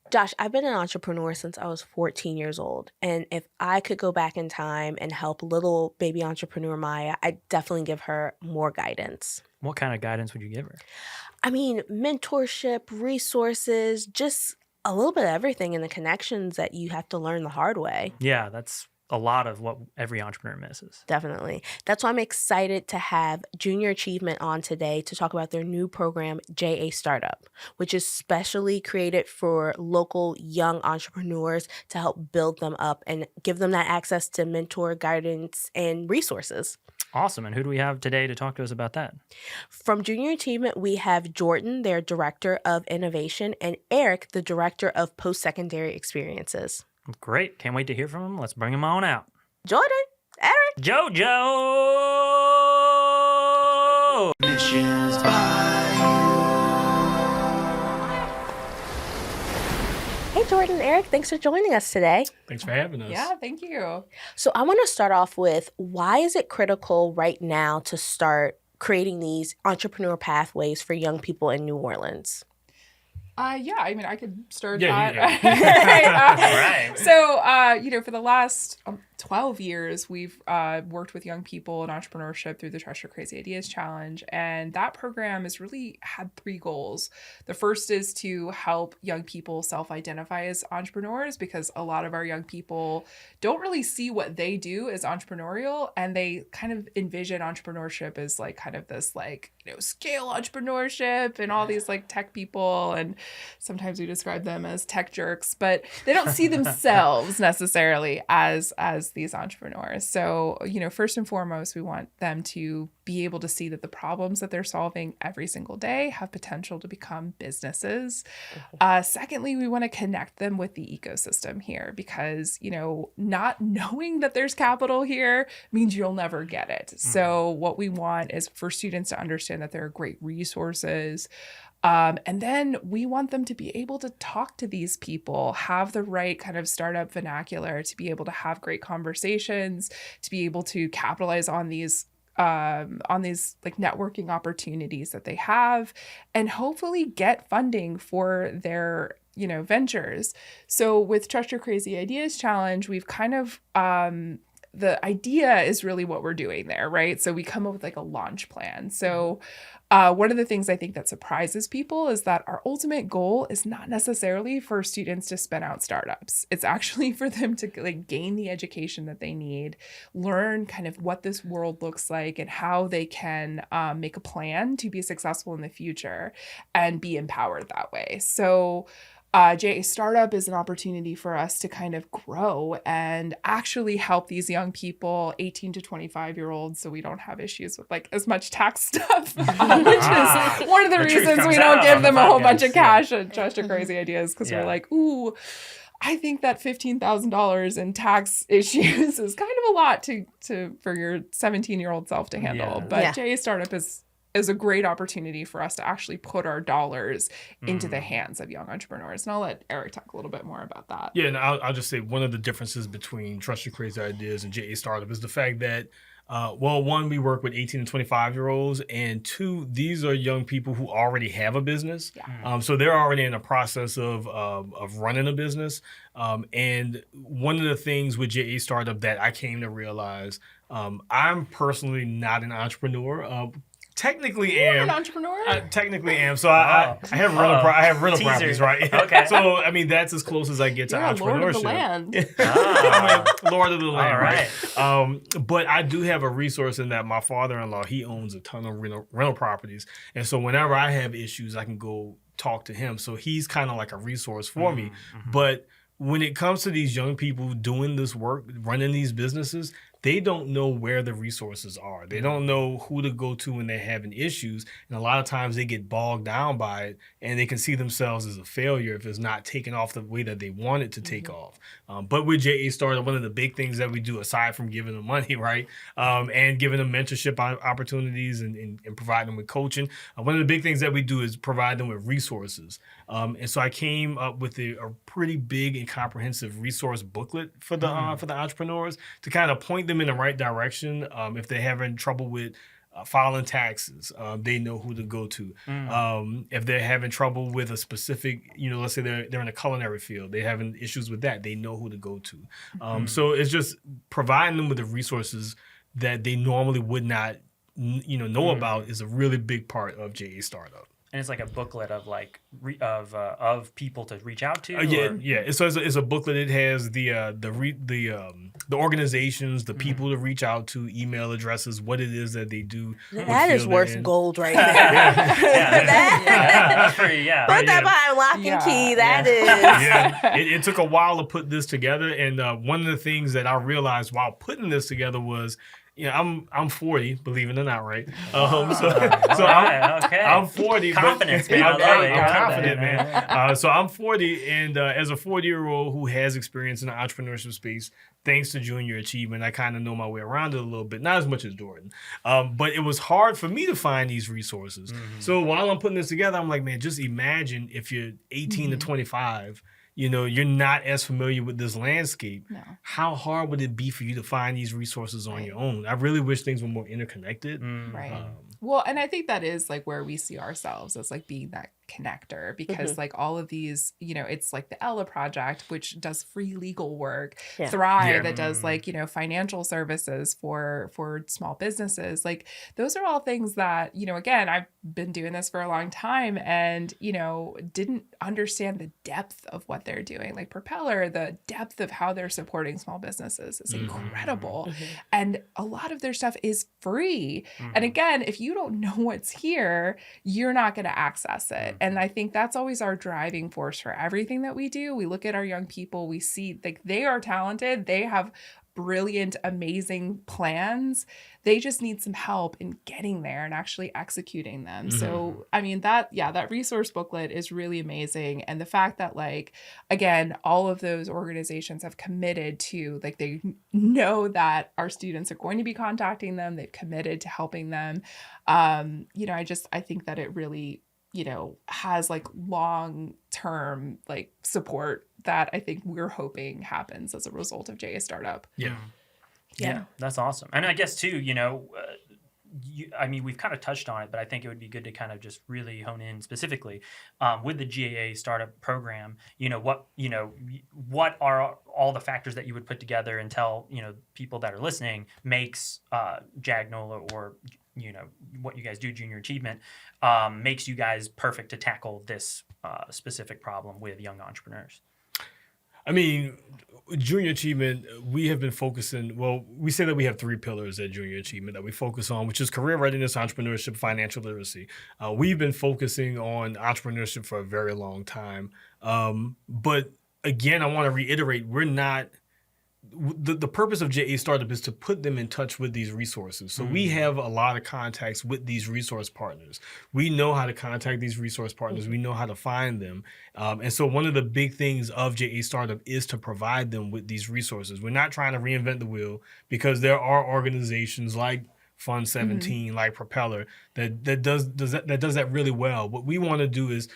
Josh, I've been an entrepreneur since I was 14 years old. And if I could go back in time and help little baby entrepreneur Maya, I'd definitely give her more guidance. What kind of guidance would you give her? I mean, mentorship, resources, just a little bit of everything and the connections that you have to learn the hard way. Yeah, that's a lot of what every entrepreneur misses. Definitely. That's why I'm excited to have Junior Achievement on today to talk about their new program, JA Startup, which is specially created for local young entrepreneurs to help build them up and give them that access to mentor, guidance, and resources. Awesome. And who do we have today to talk to us about that? From Junior Achievement, we have Jordan, their Director of Innovation, and Eric, the Director of Post-Secondary Experiences. Great. Can't wait to hear from him. Let's bring him on out. Jordan, Eric. JoJo! Missions by Hey, Jordan, Eric, thanks for joining us today. Thanks for having us. Yeah, thank you. So I want to start off with, why is it critical right now to start creating these entrepreneur pathways for young people in New Orleans? Yeah, I mean, I could start Yeah, that. Right. So, for the last 12 years, we've worked with young people in entrepreneurship through the Trust Your Crazy Ideas Challenge. And that program has really had three goals. The first is to help young people self-identify as entrepreneurs, because a lot of our young people don't really see what they do as entrepreneurial. And they kind of envision entrepreneurship as like kind of this like, scale entrepreneurship and all these like tech people. And sometimes we describe them as tech jerks, but they don't see themselves necessarily as these entrepreneurs. So, first and foremost, we want them to be able to see that the problems that they're solving every single day have potential to become businesses. Secondly, we want to connect them with the ecosystem here, because, not knowing that there's capital here means you'll never get it. So what we want is for students to understand that there are great resources. And then we want them to be able to talk to these people, have the right kind of startup vernacular, to be able to have great conversations, to be able to capitalize on these like networking opportunities that they have, and hopefully get funding for their ventures. So with Trust Your Crazy Ideas Challenge, we've kind of the idea is really what we're doing there, right? So we come up with like a launch plan. So one of the things I think that surprises people is that our ultimate goal is not necessarily for students to spin out startups. It's actually for them to like gain the education that they need, learn kind of what this world looks like and how they can make a plan to be successful in the future and be empowered that way. So JA Startup is an opportunity for us to kind of grow and actually help these young people, 18 to 25-year-olds, so we don't have issues with like as much tax stuff, which is one of the reasons we don't give them a whole bunch of cash at Trust Your Crazy Ideas, because we're like, ooh, I think that $15,000 in tax issues is kind of a lot for your 17-year-old self to handle. But JA Startup is a great opportunity for us to actually put our dollars into the hands of young entrepreneurs. And I'll let Eric talk a little bit more about that. Yeah, and I'll just say one of the differences between Trust Your Crazy Ideas and JA Startup is the fact that, one, we work with 18 and 25-year-olds, and two, these are young people who already have a business. Yeah. So they're already in the process of running a business. And one of the things with JA Startup that I came to realize, I'm personally not an entrepreneur. Technically You're am an entrepreneur. I technically am. So I have rental properties, right? Okay. So I mean that's as close as I get to You're entrepreneurship. Lord of the land. I'm a Lord of the land, All right? But I do have a resource in that my father-in-law, he owns a ton of rental properties, and so whenever I have issues, I can go talk to him. So he's kind of like a resource for me. But when it comes to these young people doing this work, running these businesses, they don't know where the resources are. They don't know who to go to when they're having issues. And a lot of times they get bogged down by it, and they can see themselves as a failure if it's not taken off the way that they want it to take off. But with JA Startup, one of the big things that we do, aside from giving them money, right, and giving them mentorship opportunities and providing them with coaching, one of the big things that we do is provide them with resources. And so I came up with a pretty big and comprehensive resource booklet for the entrepreneurs to kind of point them in the right direction if they're having trouble with filing taxes, they know who to go to. If they're having trouble with a specific, let's say they're in a culinary field, they're having issues with that, they know who to go to. So it's just providing them with the resources that they normally would not, know about is a really big part of JA Startup. And it's like a booklet of of people to reach out to. Yeah. So it's a booklet. It has the organizations, the people to reach out to, email addresses, what it is that they do. That is worth gold right there. That's pretty, Put that behind lock and key. That is. Yeah. It took a while to put this together, and one of the things that I realized while putting this together was, I'm 40, believe it or not, right? I'm 40. Confidence, but man. I'm confident, man. So I'm 40, and as a 40-year-old who has experience in the entrepreneurship space, thanks to Junior Achievement, I kind of know my way around it a little bit. Not as much as Jordan, but it was hard for me to find these resources. So while I'm putting this together, I'm like, man, just imagine if you're 18 to 25. You're not as familiar with this landscape. No. How hard would it be for you to find these resources on your own? I really wish things were more interconnected. Right. Well, and I think that is like where we see ourselves as like being that connector, because like all of these, it's like the Ella Project, which does free legal work, Thrive that does like, financial services for small businesses. Like those are all things that, again, I've been doing this for a long time and, didn't understand the depth of what they're doing. Like Propeller, the depth of how they're supporting small businesses is incredible. And a lot of their stuff is free. And again, if you don't know what's here, you're not going to access it. And I think that's always our driving force for everything that we do. We look at our young people, we see like they are talented, they have brilliant, amazing plans. They just need some help in getting there and actually executing them. So, I mean, that resource booklet is really amazing. And the fact that, like, again, all of those organizations have committed to, like, they know that our students are going to be contacting them. They've committed to helping them. I think that it really, has like long-term like support that I think we're hoping happens as a result of JA Startup. Yeah, that's awesome. And I guess too, we've kind of touched on it, but I think it would be good to kind of just really hone in specifically with the GAA startup program. What are all the factors that you would put together and tell people that are listening makes JAGNOLA or what you guys do, Junior Achievement, makes you guys perfect to tackle this specific problem with young entrepreneurs? I mean, Junior Achievement, we have been focusing, we say that we have 3 pillars at Junior Achievement that we focus on, which is career readiness, entrepreneurship, financial literacy. We've been focusing on entrepreneurship for a very long time. But again, I want to reiterate, we're not, the purpose of JA Startup is to put them in touch with these resources. So we have a lot of contacts with these resource partners. We know how to contact these resource partners. We know how to find them. And so one of the big things of JA Startup is to provide them with these resources. We're not trying to reinvent the wheel, because there are organizations like Fund 17, like Propeller, that does that really well. What we want to do is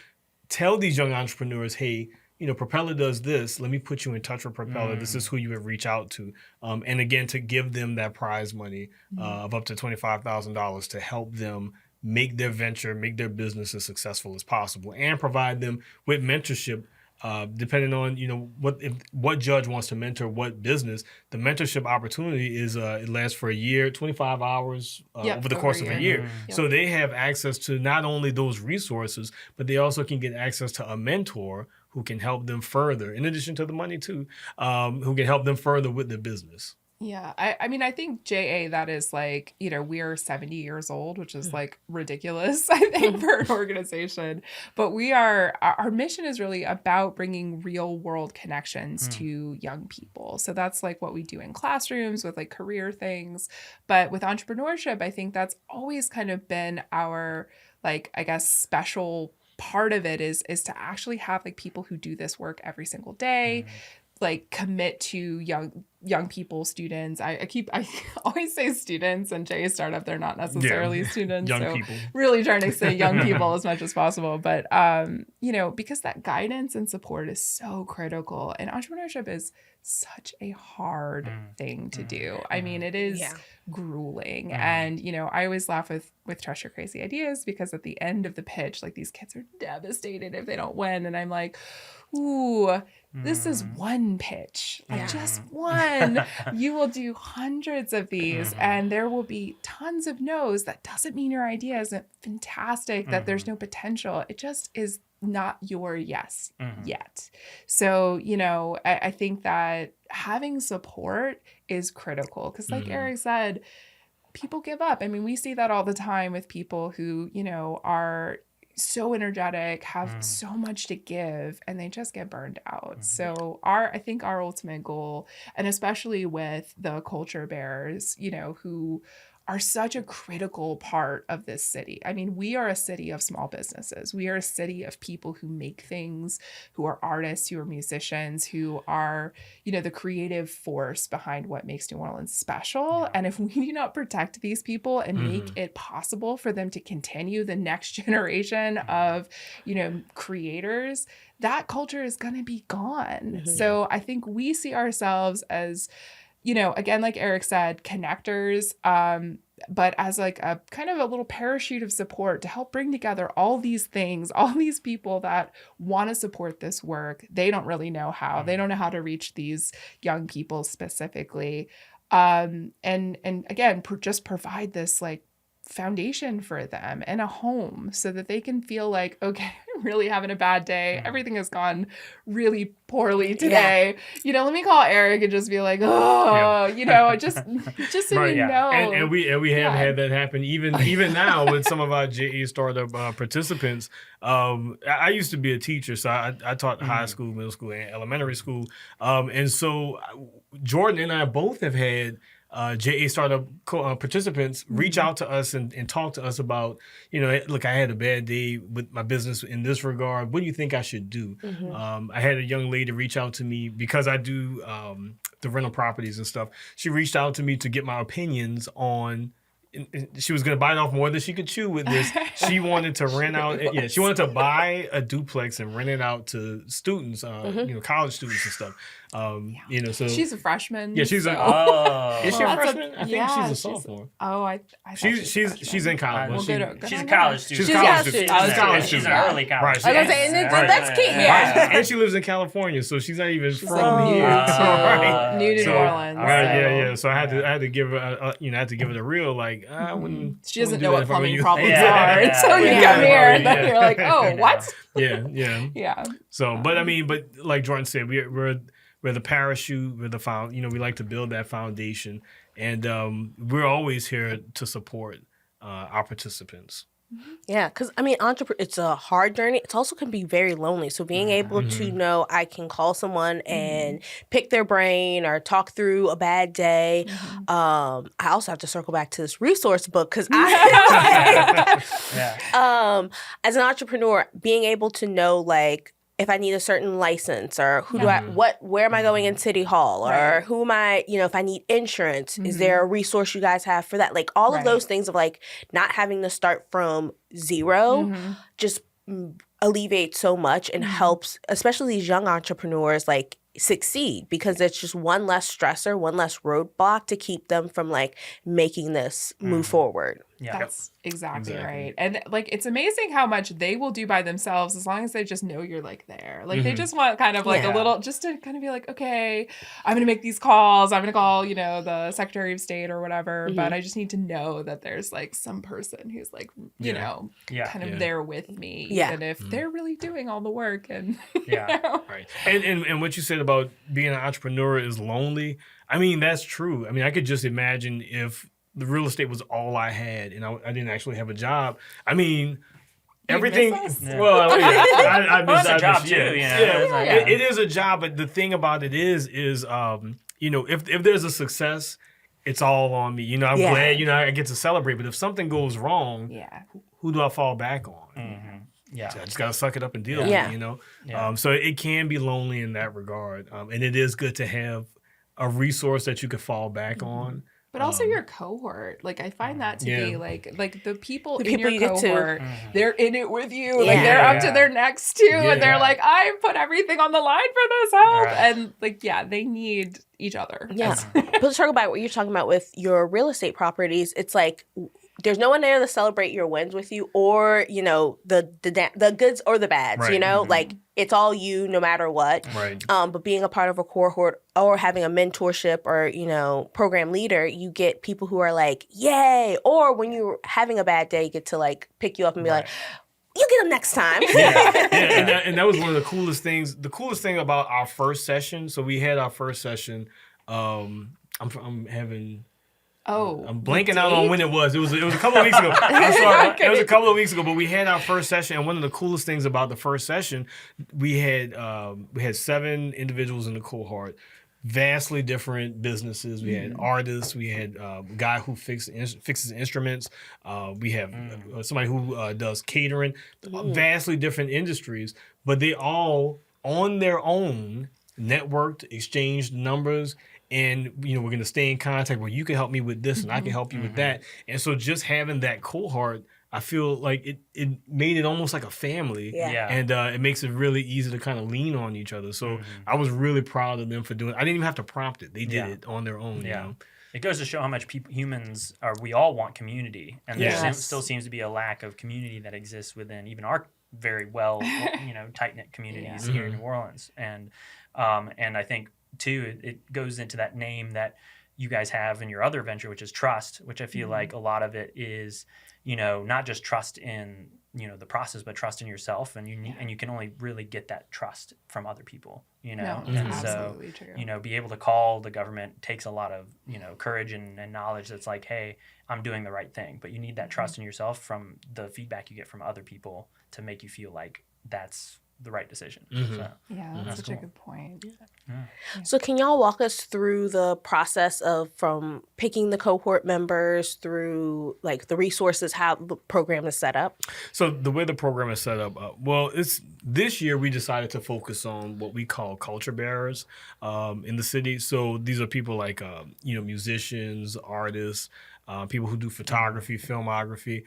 tell these young entrepreneurs, hey, Propeller does this. Let me put you in touch with Propeller. This is who you would reach out to. And again, to give them that prize money of up to $25,000 to help them make their venture, make their business as successful as possible, and provide them with mentorship. Depending on what judge wants to mentor what business, the mentorship opportunity is it lasts for a year, 25 hours over the course of a year. So they have access to not only those resources, but they also can get access to a mentor who can help them further, in addition to the money too, who can help them further with their business. Yeah. I think JA, that is like, we are 70 years old, which is like ridiculous, I think, for an organization. But our mission is really about bringing real world connections to young people. So that's like what we do in classrooms with like career things. But with entrepreneurship, I think that's always kind of been our, like, I guess, special part of it is to actually have like people who do this work every single day. like commit to young people, students. I always say students, and Jay Startup, they're not necessarily students. Young so people. really trying to say young people as much as possible. But because that guidance and support is so critical, and entrepreneurship is such a hard thing to do. I mean, it is grueling. And, I always laugh with Trust Your Crazy Ideas, because at the end of the pitch, like, these kids are devastated if they don't win. And I'm like, ooh, this is one pitch, like just one. You will do hundreds of these, and there will be tons of no's. That doesn't mean your idea isn't fantastic, that there's no potential. It just is not your yes yet. So, I think that having support is critical, because like Eric said, people give up. I mean, we see that all the time with people who, are so energetic, have so much to give, and they just get burned out. So I think our ultimate goal, and especially with the culture bearers, who are such a critical part of this city. I mean, we are a city of small businesses. We are a city of people who make things, who are artists, who are musicians, who are, the creative force behind what makes New Orleans special. And if we do not protect these people and make it possible for them to continue the next generation of, creators, that culture is going to be gone. So I think we see ourselves as, again, like Eric said, connectors, but as like a kind of a little parachute of support to help bring together all these things, all these people that want to support this work. They don't really know how. They don't know how to reach these young people specifically. And again, just provide this like foundation for them and a home so that they can feel like, okay, I'm really having a bad day. Everything has gone really poorly today. Let me call Eric and just be like, just so Right, you know. And we have had that happen even now with some of our JA startup participants. I used to be a teacher, so I taught high school, middle school, and elementary school. And so Jordan and I both have had JA startup participants reach out to us and talk to us about, look, I had a bad day with my business in this regard. What do you think I should do? I had a young lady reach out to me because I do the rental properties and stuff. She reached out to me to get my opinions on. She was going to bite off more than she could chew with this. She wanted to rent out. She wanted to buy a duplex and rent it out to students, college students and stuff. So she's a freshman. Yeah, she's so. Is she a freshman? I think she's a sophomore. I she's in college. She's a college student. She's a college student. She's an early college. Right. I was gonna say, that's key. Yeah. And she lives in California, so she's not even from here. New to New Orleans. Right. So I had to give her, I had to give it a real like. She doesn't know what plumbing problems are until you come here, and then you're like, oh, what? Yeah. So, but like Jordan said, we're the parachute, we're the we like to build that foundation, and we're always here to support our participants. Yeah, because it's a hard journey. It also can be very lonely. So being able to know I can call someone and pick their brain or talk through a bad day. I also have to circle back to this resource book because as an entrepreneur, being able to know like if I need a certain license or where am I going in City Hall or who am I, if I need insurance, is there a resource you guys have for that? Like all of those things of like not having to start from zero just alleviates so much and helps, especially these young entrepreneurs, like succeed because it's just one less stressor, one less roadblock to keep them from like making this move forward. Yeah. That's exactly right. And like, it's amazing how much they will do by themselves as long as they just know you're like there. Like they just want kind of like a little, just to kind of be like, okay, I'm going to make these calls. I'm going to call, the Secretary of State or whatever. But I just need to know that there's like some person who's like, kind of there with me. Even if they're really doing all the work. And, Right. And what you said about being an entrepreneur is lonely. I mean, that's true. I mean, I could just imagine if the real estate was all I had and I didn't actually have a job. I mean, everything. Well, I miss a job too. It is a job, but the thing about it is if there's a success, it's all on me. I'm glad I get to celebrate. But if something goes wrong, who do I fall back on? Yeah. I just gotta suck it up and deal with Yeah. it, you know. Yeah. So it can be lonely in that regard, and it is good to have a resource that you could fall back on. But also your cohort. Like I find that to be Yeah. like the people The in people your you get to. cohort, they're in it with you. Like Yeah. they're up to Yeah. their necks too. And they're Yeah. like, I put everything on the line for this help. Right. And like, yeah, they need each other. Yeah. But to talk about what you're talking about with your real estate properties, it's like there's no one there to celebrate your wins with you, or you know the goods or the bads. You Right. know, like it's all you no matter what. Right. But being a part of a cohort or having a mentorship or you know program leader, you get people who are like, yay! Or when you're having a bad day, get to like pick you up and be like, you get them next time. And that was one of the coolest things. The coolest thing about our first session. So we had our first session. I'm having. Oh. I'm blanking out on when it was. It was a couple of weeks ago. I'm sorry. It was a couple of weeks ago, but we had our first session, and one of the coolest things about the first session, we had 7 individuals in the cohort, vastly different businesses. We had artists. We had a guy who fixes instruments. We have somebody who does catering. Vastly different industries, but they all on their own networked, exchanged numbers. And you know we're gonna stay in contact where you can help me with this and I can help you with that. And so just having that cohort, I feel like it made it almost like a family. Yeah. Yeah. And it makes it really easy to kind of lean on each other. So I was really proud of them for doing it. I didn't even have to prompt it. They did Yeah. it on their own. Yeah. You know? It goes to show how much humans are. We all want community, and there Yes. still seems to be a lack of community that exists within even our very well, tight knit communities here in New Orleans. And I think too, it goes into that name that you guys have in your other venture, which is trust, which I feel like a lot of it is, not just trust in the process, but trust in yourself, and you can only really get that trust from other people, No, and absolutely true. be able to call the government takes a lot of courage and knowledge. That's like, hey, I'm doing the right thing, but you need that trust in yourself from the feedback you get from other people to make you feel like that's the right decision. So, Yeah, that's such cool. a good point. So can y'all walk us through the process of from picking the cohort members through like the resources, how the program is set up? So the way the program is set up, it's this year we decided to focus on what we call culture bearers in the city. So these are people like musicians, artists, people who do photography, filmography.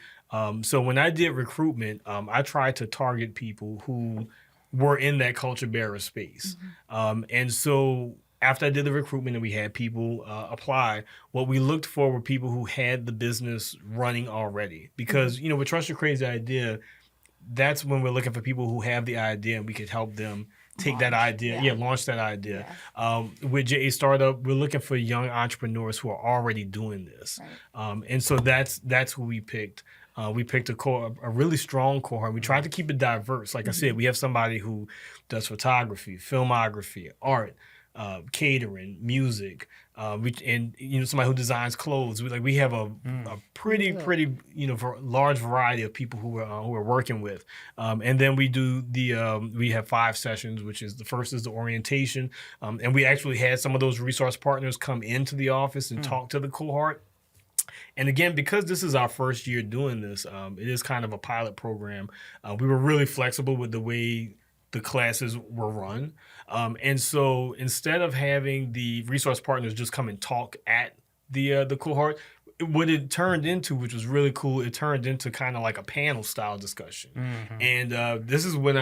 So when I did recruitment, I tried to target people who were in that culture bearer space. And so after I did the recruitment and we had people apply, what we looked for were people who had the business running already. Because, with Trust Your Crazy Idea, that's when we're looking for people who have the idea and we could help them take that idea, launch that idea. With JA Startup, we're looking for young entrepreneurs who are already doing this. Right. And so that's who we picked. We picked a really strong cohort. We tried to keep it diverse. Like I said, we have somebody who does photography, filmography, art, catering, music, and somebody who designs clothes. We have a pretty large variety of people who we're working with. And then we do we have 5 sessions, which is the first is the orientation, and we actually had some of those resource partners come into the office and talk to the cohort. And again, because this is our first year doing this, it is kind of a pilot program. We were really flexible with the way the classes were run. And so instead of having the resource partners just come and talk at the cohort, what it turned into, which was really cool, it turned into kind of like a panel style discussion. And this is when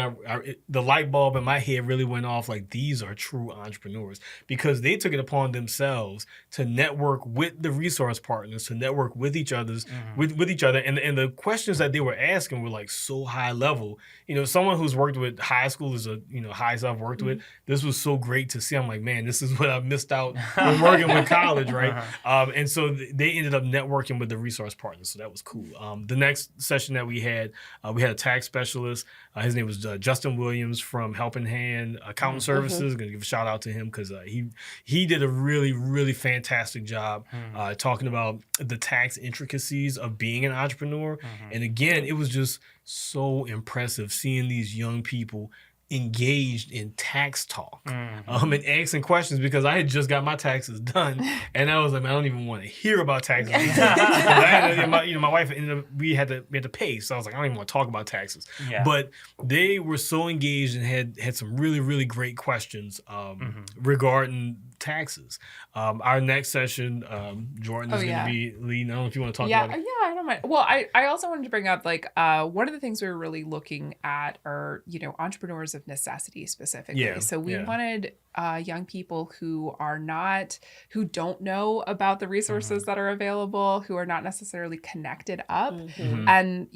the light bulb in my head really went off, like these are true entrepreneurs, because they took it upon themselves to network with the resource partners, to network with each other's with each other. And the questions that they were asking were like so high level. Someone who's worked with high school is highest I've worked with. This was so great to see. I'm like, man, this is what I missed out when working with college, right? And so they ended up networking with the resource partners, so that was cool. The next session that we had a tax specialist. His name was Justin Williams from Helping Hand Accountant Services. Going to give a shout out to him because he did a really, really fantastic job talking about the tax intricacies of being an entrepreneur. And again, it was just so impressive seeing these young people engaged in tax talk, and asking questions, because I had just got my taxes done, and I was like, man, I don't even want to hear about taxes. My wife ended up, we had to pay, so I was like, I don't even want to talk about taxes. Yeah. But they were so engaged and had some really, really great questions regarding taxes. Our next session, Jordan is going to be leading. I don't know if you want to talk about it. Yeah, I don't mind. Well, I also wanted to bring up, like, one of the things we were really looking at are, entrepreneurs of necessity specifically. Yeah, So we wanted young people who don't know about the resources that are available, who are not necessarily connected up. And,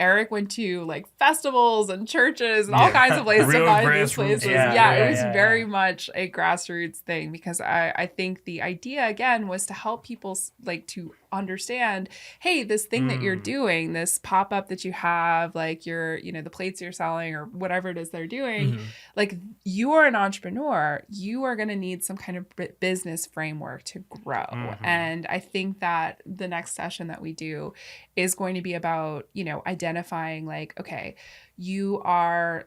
Eric went to like festivals and churches and all kinds of places to find these places. It was very much a grassroots thing, because I think the idea, again, was to help people like to understand, hey, this thing that you're doing, this pop-up that you have, like the plates you're selling or whatever it is they're doing, like, you are an entrepreneur, you are going to need some kind of business framework to grow. And I think that the next session that we do is going to be about, identifying, like, okay, you are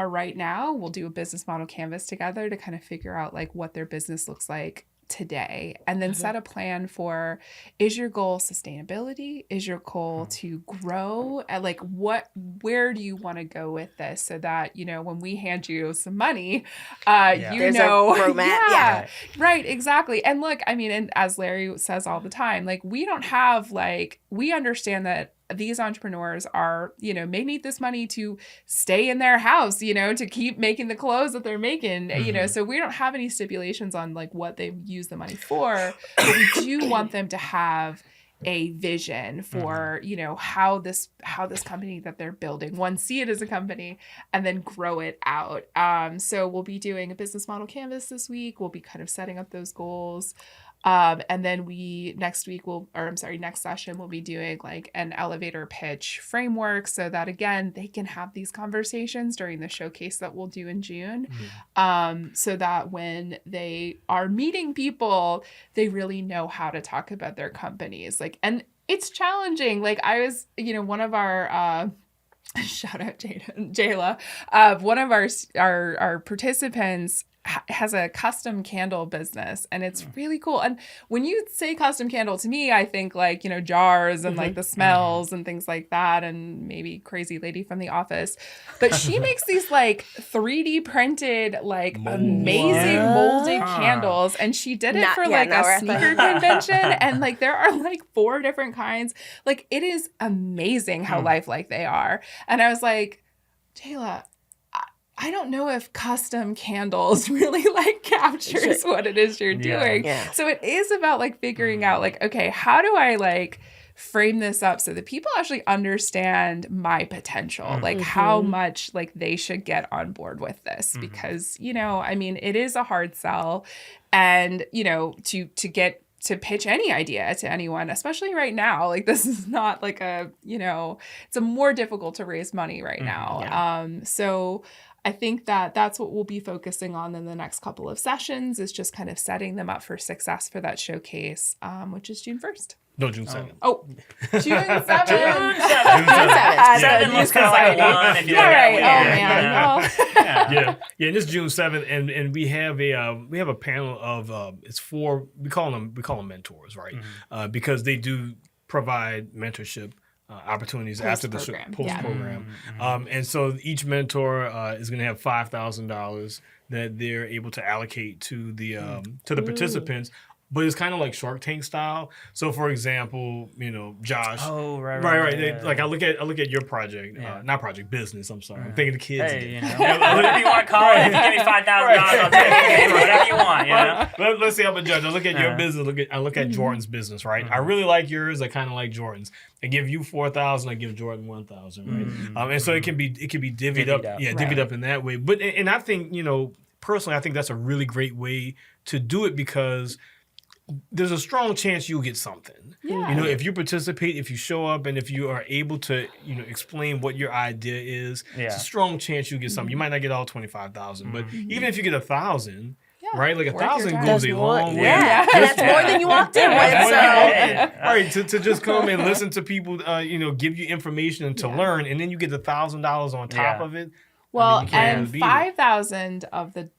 right now. We'll do a business model canvas together to kind of figure out like what their business looks like today, and then set a plan for, is your goal sustainability? Is your goal to grow? And like, where do you want to go with this, so that, when we hand you some money, There's a roadmap. Right, exactly. And look, I mean, and as Larry says all the time, like, we understand that these entrepreneurs are, may need this money to stay in their house, to keep making the clothes that they're making, so we don't have any stipulations on like what they use the money for, but we do want them to have a vision for, how this company that they're building, one, see it as a company, and then grow it out. So we'll be doing a business model canvas this week. We'll be kind of setting up those goals. And then next session, we'll be doing like an elevator pitch framework, so that, again, they can have these conversations during the showcase that we'll do in June. So that when they are meeting people, they really know how to talk about their companies. Like, and it's challenging. Like, I was, one of our, shout out Jayla, one of our participants has a custom candle business, and it's really cool. And when you say custom candle, to me, I think like, jars and like the smells and things like that, and maybe crazy lady from The Office. But she makes these like 3D printed, like amazing molded candles, and she did it for like a sneaker convention, and like there are like 4 different kinds. Like, it is amazing how lifelike they are. And I was like, Jayla, I don't know if custom candles really like captures what it is you're doing. So it is about like figuring out like, okay, how do I like frame this up so that people actually understand my potential, like how much like they should get on board with this, because, I mean, it is a hard sell, and, to pitch any idea to anyone, especially right now, like, this is not like it's a more difficult to raise money right now. So I think that that's what we'll be focusing on in the next couple of sessions, is just kind of setting them up for success for that showcase, which is June 1st. No, June 7th. Oh, June 7th. June 7th. 7 looks kind of like a 1 if you look at it. Man. Yeah. And it's June 7th, and we have a panel of it's 4. We call them mentors, right? Because they do provide mentorship opportunities after the post program. And so each mentor is going to have $5,000 that they're able to allocate to the participants. But it's kind of like Shark Tank style. So, for example, Josh. Oh, right. I look at your project, business. I'm sorry, I'm thinking the kids. Hey, whatever you want to call it. If you give me $5,000, I'll take it. Whatever you want. Let's see. I'm a judge. I look at your business. I look at Jordan's business. Right. I really like yours. I kind of like Jordan's. I give you $4,000. I give Jordan $1,000. Right. And so it can be divvied up. Yeah, divvied up in that way. But and I think personally, I think that's a really great way to do it, because there's a strong chance you'll get something. If you participate, if you show up, and if you are able to, explain what your idea is, it's a strong chance you'll get something. You might not get all 25,000, but even if you get 1,000, right? Like 1,000 goes a long way. Yeah, that's more than you walked in with. Right, to just come and listen to people, give you information and to learn, and then you get $1,000 on top of it. Well, you can't and beat it. 5,000 of the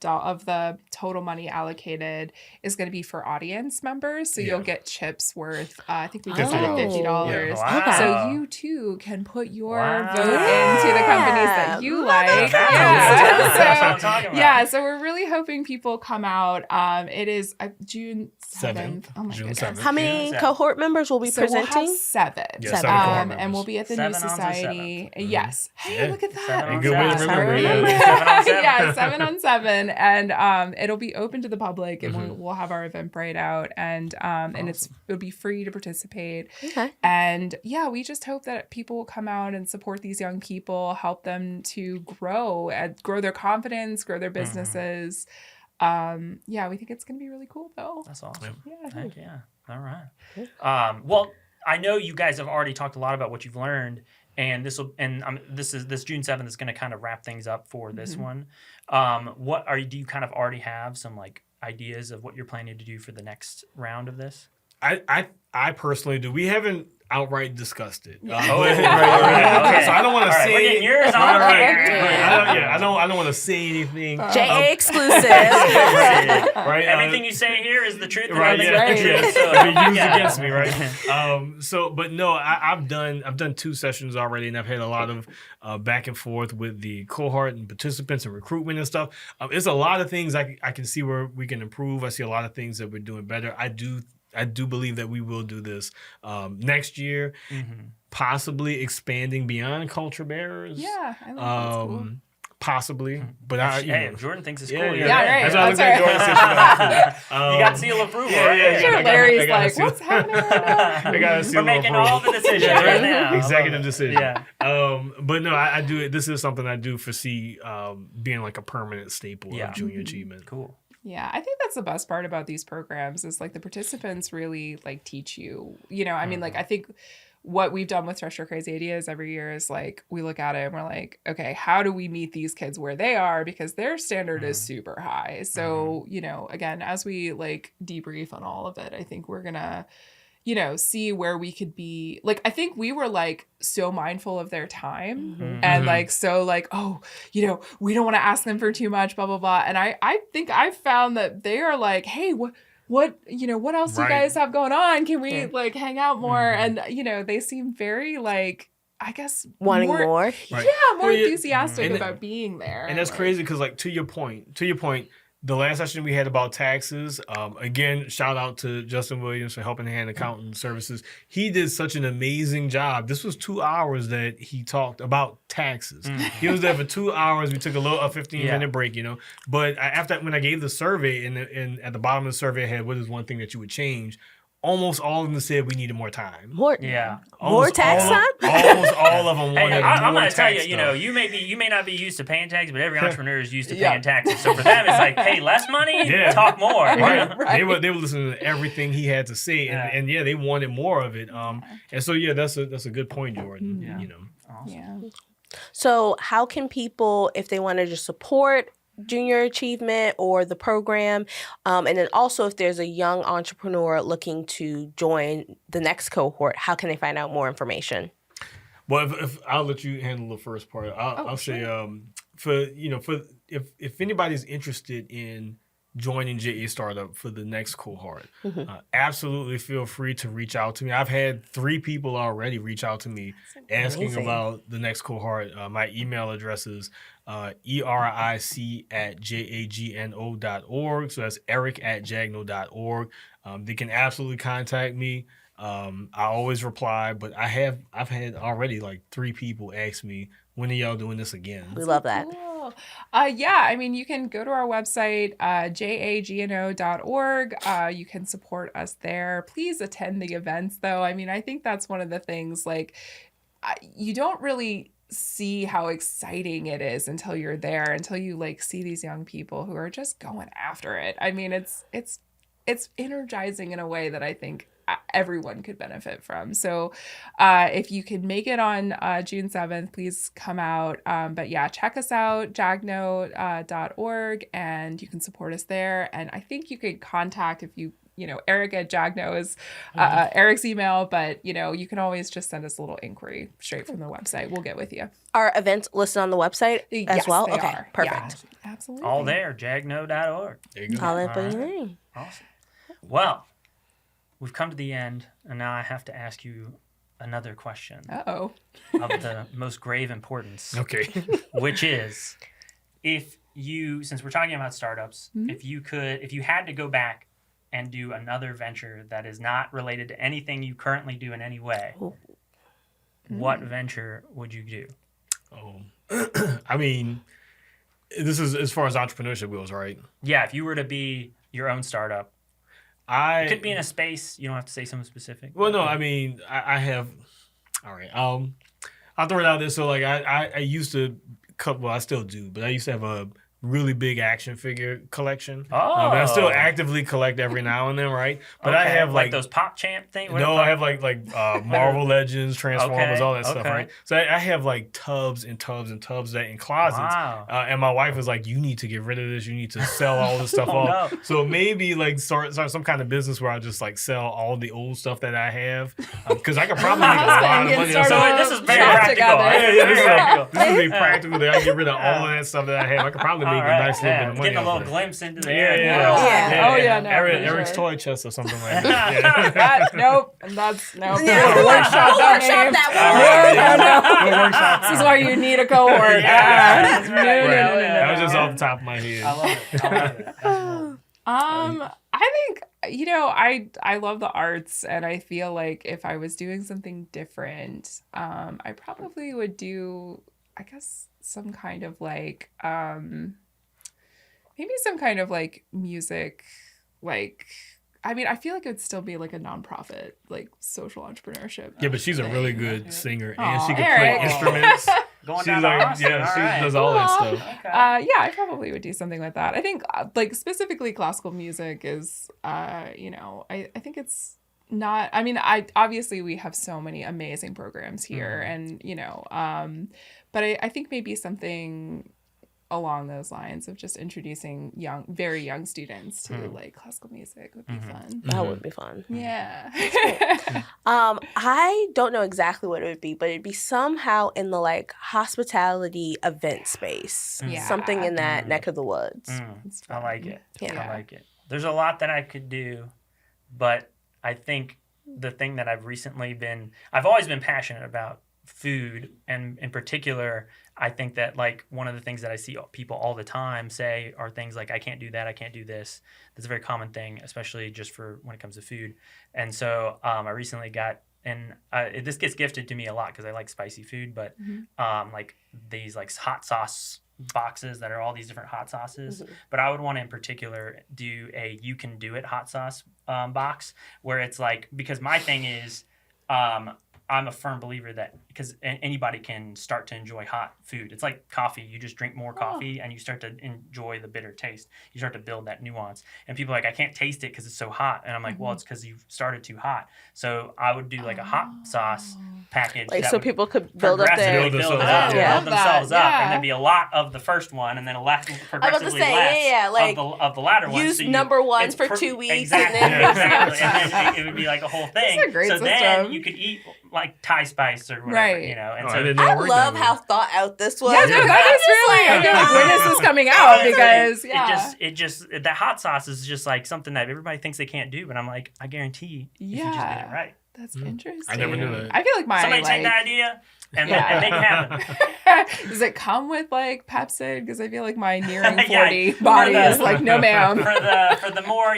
total money allocated is going to be for audience members. So Yeah. you'll get chips worth, I think we $50. decided $50. Yeah. So Wow. you too can put your Wow. vote into the companies that you like. That's what I'm talking about. Yeah, so we're really hoping people come out. It is June 7th. 7th. Oh my June goodness. 7th. How many Seven. cohort members will be So we'll presenting? have 7. Yeah, Seven. 7 cohort And members. we'll be at the 7 New on the Society. 7th. Yes. Hey, Yeah. look at that. 7 on Good way to 7. remember, yeah. 7 on 7. Yeah, 7 on 7. And it'll be open to the public, and Mhm. we'll have our Eventbrite out, and it'll be free to participate. Okay. And yeah, we just hope that people will come out and support these young people, help them to grow their confidence, grow their businesses. Yeah, we think it's going to be really cool though. That's awesome. Yeah. Heck yeah. All right. Well, I know you guys have already talked a lot about what you've learned, and this June 7th is going to kind of wrap things up for this one. Do you kind of already have some like ideas of what you're planning to do for the next round of this? I personally do. We haven't outright discussed it. Oh, Right. okay. So I don't want to All right, say. we're getting yours on Right. here. I don't want to say anything. JA exclusive. Right. Everything you say here is the truth. And Right, nothing yeah, but the yeah. truth, so, It'll be used yeah. against me, right? But no, I've done 2 sessions already, and I've had a lot of back and forth with the cohort and participants and recruitment and stuff. It's a lot of things I can see where we can improve. I see a lot of things that we're doing better. I do believe that we will do this next year, possibly expanding beyond culture bearers. Yeah, I think that's cool. Possibly, but If Jordan thinks it's cool, Yeah, you're Yeah, right. right. That's what I was That's saying. right. Jordan said she You got seal approval. Yeah, right? yeah, yeah. Sure, I Larry's got like, seal. what's happening right now? I got a seal We're making approval. all the decisions right now. I love Executive it. decision. Yeah. But no, I do it. This is something I do foresee being like a permanent staple Yeah. of junior achievement. Cool. Yeah, I think that's the best part about these programs is like the participants really like teach you, I mean, like I think what we've done with Treasure Crazy Ideas every year is like we look at it and we're like, okay, how do we meet these kids where they are, because their standard is super high. So, again, as we like debrief on all of it, I think we're gonna see where we could be. Like, I think we were like so mindful of their time and like, so like, oh, we don't want to ask them for too much, blah, blah, blah. And I think I found that they are like, hey, what else do you Right. guys have going on? Can we like hang out more? And, they seem very like, I guess Wanting more. Right. Yeah, more Well, yeah. enthusiastic And- about being there. And that's like, crazy because, like, to your point, the last session we had about taxes, again, shout out to Justin Williams for Helping Hand Accountant Services. He did such an amazing job. This was 2 hours that he talked about taxes. He was there for 2 hours. We took a 15-minute break, But after when I gave the survey, and at the bottom of the survey, I had what is one thing that you would change. Almost all of them said we needed more time. More Almost tax all time? Almost all of them wanted Hey, I'm more going to tell tax you, stuff. you may not be used to paying taxes, but every entrepreneur is used to paying taxes. So for them, it's like pay less money, talk more. Right. Right. They were listening to everything he had to say, and they wanted more of it. And so that's a good point, Jordan. Yeah. Yeah. So how can people, if they want to just support junior achievement or the program, and then also if there's a young entrepreneur looking to join the next cohort, how can they find out more information? Well, if I'll let you handle the first part. I'll say if anybody's interested in joining JA Startup for the next cohort, absolutely feel free to reach out to me. I've had 3 people already reach out to me asking amazing. about the next cohort. My email address is eric@jagno.org. So that's eric@jagno.org. They can absolutely contact me. I always reply, but I've had already like 3 people ask me, when are y'all doing this again? We love that. Cool. Yeah, I mean, you can go to our website, jagno.org. You can support us there. Please attend the events, though. I mean, I think that's one of the things, like, you don't really see how exciting it is until you're there, until you, like, see these young people who are just going after it. I mean, it's energizing in a way that I think everyone could benefit from. So if you can make it on June 7th, please come out. But yeah, check us out, jagno.org, and you can support us there. And I think you could contact, if you Eric at Jagno is Eric's email, but you can always just send us a little inquiry straight from the website. We'll get with you. Are events listed on the website as Yes, well? they Okay, are. perfect. Yeah, absolutely. All there, jagno.org. There you go. I'll input All your right. name. Awesome. Well, we've come to the end, and now I have to ask you another question Uh-oh. of the most grave importance, Okay. which is, since we're talking about startups, Mhm. if you had to go back and do another venture that is not related to anything you currently do in any way, Ooh. what venture would you do? I mean, this is as far as entrepreneurship goes, right? Yeah, if you were to be your own startup, it could be in a space. You don't have to say something specific. Well, no, I mean, I have. All right. I'll throw it out there. So, like, I used to cut. Well, I still do, but I used to have a really big action figure collection. Oh. And I still actively collect every now and then, right? But I Okay, have like those Pop Champ things. no, I have like Marvel Legends, Transformers, all that stuff, okay. right? So I have like tubs and tubs and tubs that in closets. Wow. And my wife was like, "You need to get rid of this. You need to sell all this stuff Oh, off." no. So maybe like start some kind of business where I just like sell all the old stuff that I have, because I could probably make a lot of Get money. started So on this is a very shop practical. together. Yeah, this is Practical. this is be practical. That I can get rid of all of that stuff that I have. I could probably make All a right, nice little bit of money. getting a off little of it. glimpse into the Yeah, world. Yeah. Oh, yeah, no, Eric's for toy chest or something like that. Yeah. Nope. And that's nope. Yeah. We'll workshop that Workshop name. that No, no, no. We'll workshop This is why you need a cohort. Yeah, that's No, right. no, no, Right. no, no, That was no. just off the top of my head. I love it. I love it. Absolutely. I think I love the arts, and I feel like if I was doing something different, I probably would do, I guess, some kind of like maybe some kind of like music, like I mean, I feel like it would still be like a nonprofit, like social entrepreneurship. Yeah, but she's a really thing. good singer, and Aw, she can Eric. play instruments. Going She's down to like, Austin. yeah, All she right. does all that Aw. stuff. Okay. Yeah, I probably would do something like that. I think like specifically classical music is, I think it's not, I mean, obviously we have so many amazing programs here and, but I think maybe something along those lines of just introducing very young students to like classical music would be fun. That would be fun. Yeah. I don't know exactly what it would be, but it'd be somehow in the like hospitality event space. Yeah. Something in that neck of the woods. It's I like it. Yeah. I like it. There's a lot that I could do, but I think the thing that I've always been passionate about food, and in particular, I think that like one of the things that I see people all the time say are things like, I can't do that, I can't do this. That's a very common thing, especially just for when it comes to food. And so I recently got, and this gets gifted to me a lot because I like spicy food, but like these like hot sauce boxes that are all these different hot sauces. But I would want to in particular do a You Can Do It hot sauce box, where it's like, because my thing is, I'm a firm believer that because anybody can start to enjoy hot food. It's like coffee. You just drink more coffee and you start to enjoy the bitter taste. You start to build that nuance. And people are like, I can't taste it because it's so hot. And I'm like, well, it's because you started too hot. So I would do like a hot sauce package. Like that so would people could build up progressively their. build themselves up, up. Yeah. build themselves Love that, up, and yeah. there'd be a lot of the first one, and then a lot progressively say, less yeah, like, of the latter one. use So number ones it's for 2 weeks, exactly, and then Yeah. exactly, and then it would be like a whole thing. That's a great so then system. you could eat like Thai spice or whatever, Right. you know. And Oh, so I didn't know I it worked love that way. how thought out this was. Yeah, no, that is really, I feel like when is this coming out? Because, it just that hot sauce is just like something that everybody thinks they can't do, but I'm like, I guarantee if you just get it right. That's interesting. I never knew that. I feel like my Somebody take that idea and make it happen. Does it come with like Pepsid? Because I feel like my nearing 40 Yeah, body for the- is like, no ma'am. For the more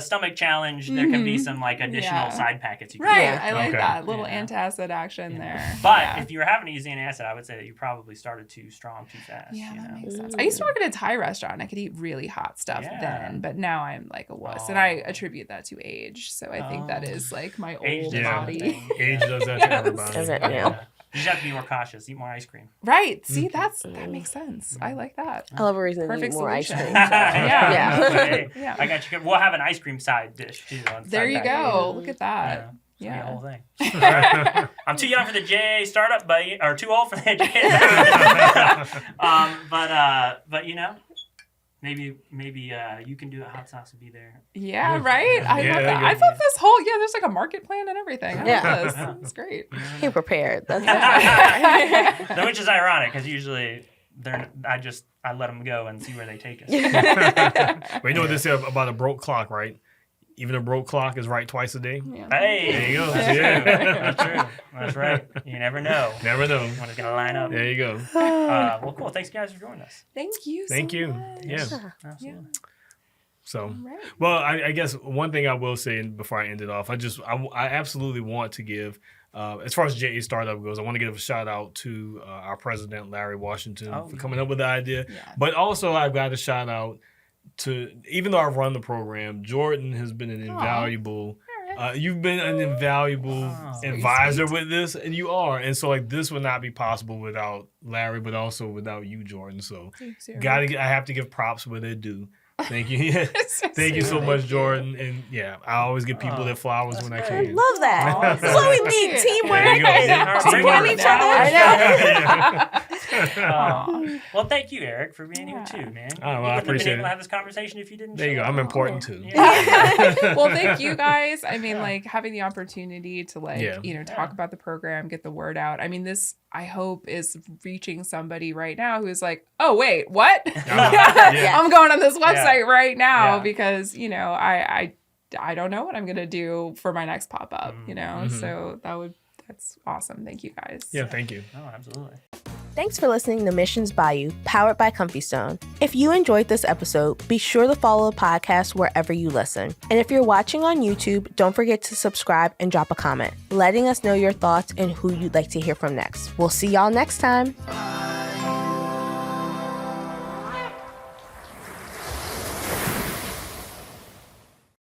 stomach challenge, there can be some like additional Yeah. side packets you can Right, do. I like Okay. that little Yeah. antacid action there. But yeah. if you were having to use antacid, I would say that you probably started too strong too fast. Yeah, you that know? makes sense. I used to work at a Thai restaurant. And I could eat really hot stuff Yeah. then, but now I'm like a wuss, and I Oh. attribute that to age. So I think that Oh. is like my Age old does body. everything. Age does that Yes. to everybody. Is it? Yeah. Yeah. You just have to be more cautious. Eat more ice cream. Right. See, that makes sense. I like that. I love a reason to Perfect eat more ice solution. cream. Yeah. Yeah. Hey, Yeah. I got you. We'll have an ice cream side dish too. On There side you package. go. Look at that. Yeah. Yeah. The whole thing. All right. I'm too young for the JA startup, or too old for the JA. But Maybe you can do it. Hot sauce will be there. Yeah, right? I Yeah, love that. yeah. I thought this whole, there's like a market plan and everything. I Yeah. love this. It's great. Came prepared. That's Which is ironic because usually I let them go and see where they take us. But you know what they say about a broke clock, right? Even a broke clock is right twice a day. Yeah. Hey, There you go. That's Yeah. true. That's true. That's right. You never know Never know. when it's gonna line up. There you go. Well, cool. Thanks, guys, for joining us. Thank you. Thank so you. much. Yeah. Absolutely. So, Right. well, I guess one thing I will say before I end it off, I absolutely want to give, as far as JA Startup goes, I want to give a shout out to our president, Larry Washington, for coming up with the idea. Yeah. But also, I've got to shout out to, even though I've run the program, Jordan has been an invaluable. You've been an invaluable advisor with this, and you are. And so, like, this would not be possible without Larry, but also without you, Jordan. So, Thanks, I have to give props where they're due. Thank you. Thank you so much, Jordan. And yeah, I always give people their flowers when I can. Love that. Awesome. That's what we need. There Teamwork. you go. Yeah. Supporting each other. Well, thank you, Eric, for being here too, man. Oh, well, I You wouldn't have appreciate been able it. to have this conversation if you didn't. There you show go. up. I'm important too. Well, thank you guys. I mean, like having the opportunity to talk about the program, get the word out. I mean, this I hope is reaching somebody right now who is like, oh wait, what? Yeah. I'm going on this website right now Yeah. because I don't know what I'm gonna do for my next pop up. So that's awesome. Thank you guys. Yeah, thank you. Oh, absolutely. Thanks for listening to Missions Bayou, powered by Comfy Stone. If you enjoyed this episode, be sure to follow the podcast wherever you listen. And if you're watching on YouTube, don't forget to subscribe and drop a comment, letting us know your thoughts and who you'd like to hear from next. We'll see y'all next time.